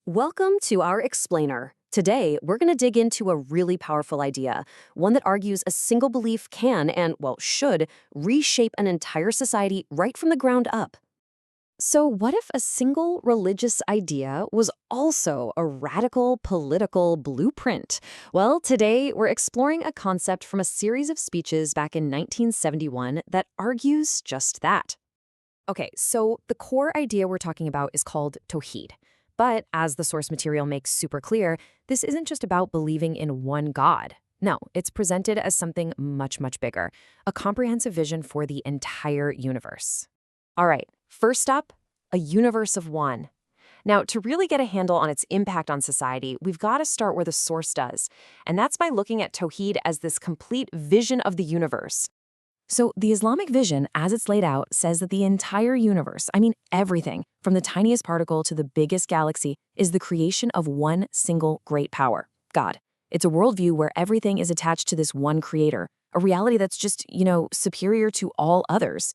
Welcome to our explainer. Today, we're going to dig into a really powerful idea, one that argues a single belief can and, well, should reshape an entire society right from the ground up. So, what if a single religious idea was also a radical political blueprint? Well, today we're exploring a concept from a series of speeches back in 1971 that argues just that. Okay, so the core idea we're talking about is called Tawhid. But as the source material makes super clear, this isn't just about believing in one God. No, it's presented as something much, much bigger, a comprehensive vision for the entire universe. All right, first up, a universe of one. Now, to really get a handle on its impact on society, we've got to start where the source does, and that's by looking at Tawhid as this complete vision of the universe. So the Islamic vision, as it's laid out, says that the entire universe, I mean everything, from the tiniest particle to the biggest galaxy, is the creation of one single great power, God. It's a worldview where everything is attached to this one creator, a reality that's just, superior to all others.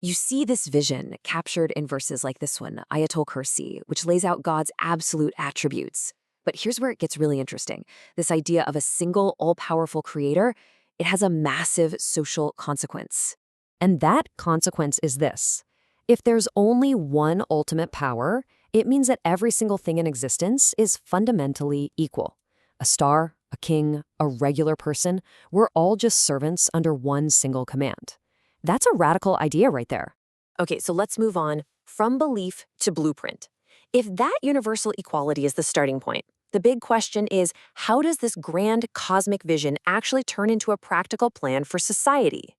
You see this vision captured in verses like this one, Ayatul Kursi, which lays out God's absolute attributes. But here's where it gets really interesting. This idea of a single, all-powerful creator, it has a massive social consequence. And that consequence is this. If there's only one ultimate power, it means that every single thing in existence is fundamentally equal. A star, a king, a regular person, we're all just servants under one single command. That's a radical idea right there. Okay, so let's move on from belief to blueprint. If that universal equality is the starting point, the big question is, how does this grand cosmic vision actually turn into a practical plan for society?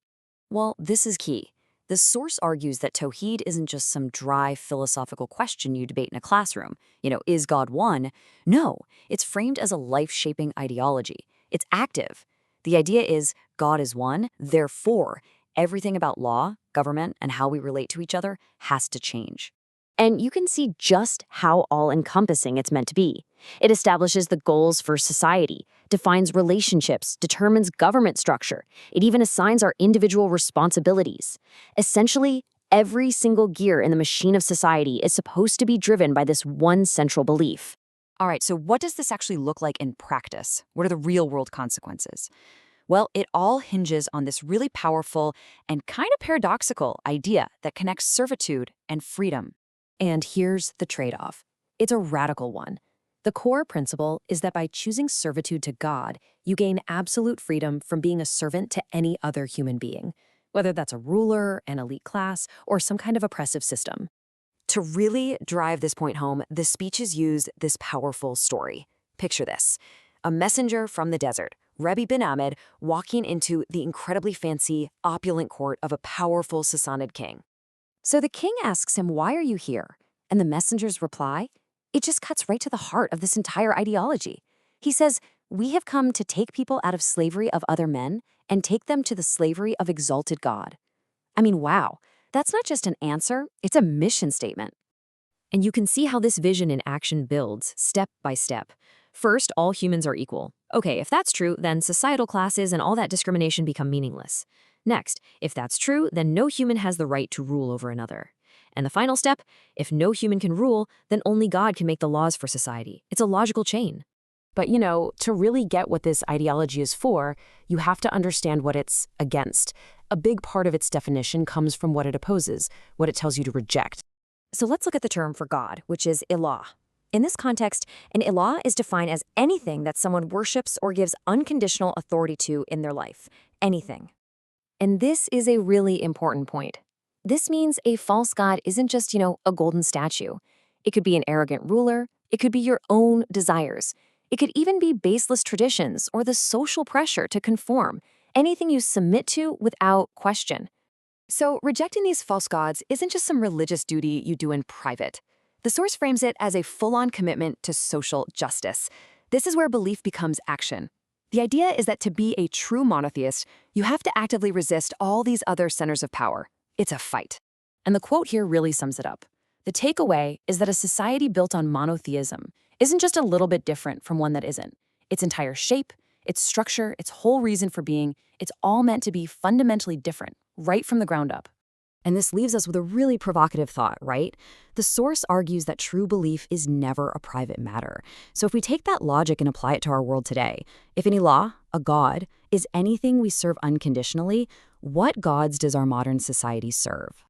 Well, this is key. The source argues that Tawhid isn't just some dry philosophical question you debate in a classroom. Is God one? No, it's framed as a life-shaping ideology. It's active. The idea is God is one, therefore, everything about law, government, and how we relate to each other has to change. And you can see just how all-encompassing it's meant to be. It establishes the goals for society, defines relationships, determines government structure. It even assigns our individual responsibilities. Essentially, every single gear in the machine of society is supposed to be driven by this one central belief. All right, so what does this actually look like in practice? What are the real-world consequences? Well, it all hinges on this really powerful and kind of paradoxical idea that connects servitude and freedom. And here's the trade-off. It's a radical one. The core principle is that by choosing servitude to God, you gain absolute freedom from being a servant to any other human being, whether that's a ruler, an elite class, or some kind of oppressive system. To really drive this point home, the speeches use this powerful story. Picture this. A messenger from the desert, Rebbe bin Ahmed, walking into the incredibly fancy, opulent court of a powerful Sassanid king. So the king asks him, "Why are you here?" And the messenger's reply, it just cuts right to the heart of this entire ideology. He says, "We have come to take people out of slavery of other men and take them to the slavery of exalted God." I mean, wow, that's not just an answer, it's a mission statement. And you can see how this vision in action builds step by step. First, all humans are equal. Okay, if that's true, then societal classes and all that discrimination become meaningless. Next, if that's true, then no human has the right to rule over another. And the final step, if no human can rule, then only God can make the laws for society. It's a logical chain. But to really get what this ideology is for, you have to understand what it's against. A big part of its definition comes from what it opposes, what it tells you to reject. So let's look at the term for God, which is ilah. In this context, an ilah is defined as anything that someone worships or gives unconditional authority to in their life. Anything. And this is a really important point. This means a false god isn't just, a golden statue. It could be an arrogant ruler. It could be your own desires. It could even be baseless traditions or the social pressure to conform, anything you submit to without question. So rejecting these false gods isn't just some religious duty you do in private. The source frames it as a full-on commitment to social justice. This is where belief becomes action. The idea is that to be a true monotheist, you have to actively resist all these other centers of power. It's a fight. And the quote here really sums it up. The takeaway is that a society built on monotheism isn't just a little bit different from one that isn't. Its entire shape, its structure, its whole reason for being, it's all meant to be fundamentally different, right from the ground up. And this leaves us with a really provocative thought, right? The source argues that true belief is never a private matter. So if we take that logic and apply it to our world today, if any law, a god, is anything we serve unconditionally, what gods does our modern society serve?